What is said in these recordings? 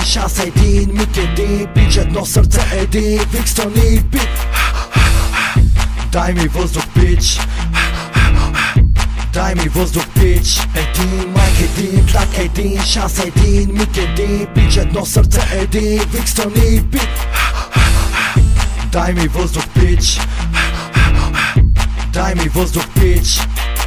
шанс един, миг един, бич едно сърце един, Викстън и бит. Дай ми въздух, бич. Дай ми въздух, бич. Един, майк един, тлак един, шанс един, миг един, бич едно сърце един, Викстън и бит. Дай ми въздух, бич. Дай ми въздух, бич.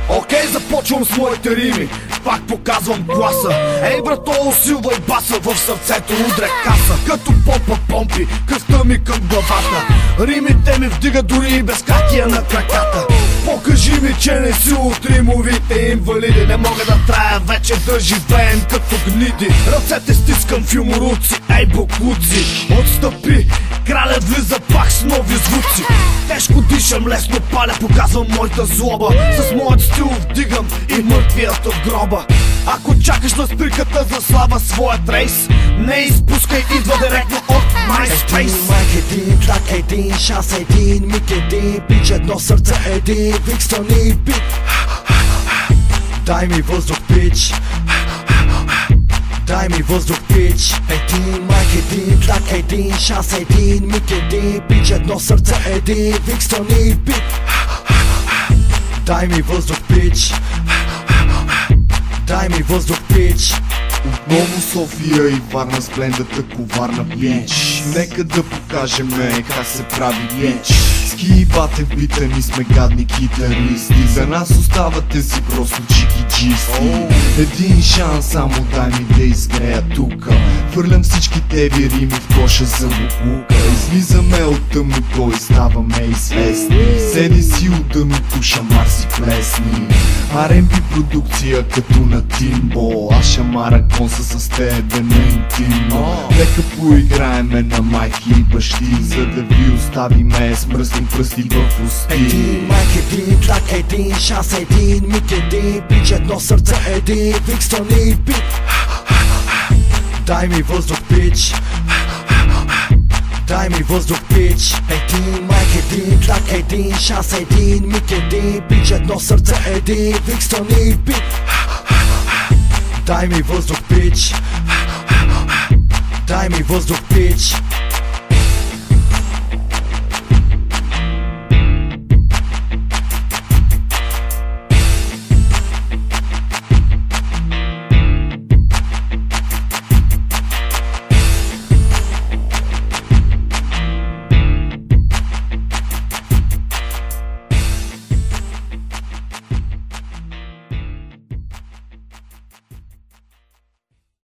Окей, започвам с моите рими, пак показвам класа. Ей брато, усилвай баса, в сърцето удря каса. Като попа помпи, кръвта ми към главата. Римите ми вдига дори и без катия на краката. Покажи ми, че не си от римовите инвалиди. Не мога да трая вече да живеем като гниди. Ръцете стискам в юморуци, ей буклуци. Отстъпи, кралят влиза пак с нови звуци. Тежко дишам, лесно паля, показвам моята злоба. С моят стил вдигам и мъртвият от гроба. Ако чакаш на спирката за слава своят рейс, не изпускай, идва директно от MySpace. Един, майк един, тлак един, шанс един, миг един, бич едно сърце един, Викстън и бит. Дай ми въздух, бич. Дай ми въздух, бич. Един, майк един, тлак един, шанс един, миг един, бич едно сърце един, Викстън и бит. Дай ми въздух, бич. Дай ми въздух, бич. Отново София и Варна с блендата коварна бич. Нека да покажем как се прави бич. Ски и бате в бита, ни сме гадни китаристи. За нас оставате си просто чикиджисти. Един шанс, само дай ми да изгрея тука. Хвърлям всичките ви рими в коша за буклука. Излизаме от тъмното и ставаме известни. Седи си от дъното, шамар си плесни. R&B продукция като на Тимбо. Аз шамара конса с тебе на интимно. Нека поиграеме на майки и бащи, за да ви оставиме с мръсни пръсти в усти. Един, майк един, тлак един, шанс един, миг един, бич едно сърце един, Викстън и бит. Дай ми въздух, бич. Дай ми въздух, бич. Един, майк един, тлак един, шанс един, миг един, бич едно сърце един, Викстън и бит. Дай ми въздух, бич. Дай ми въздух, бич.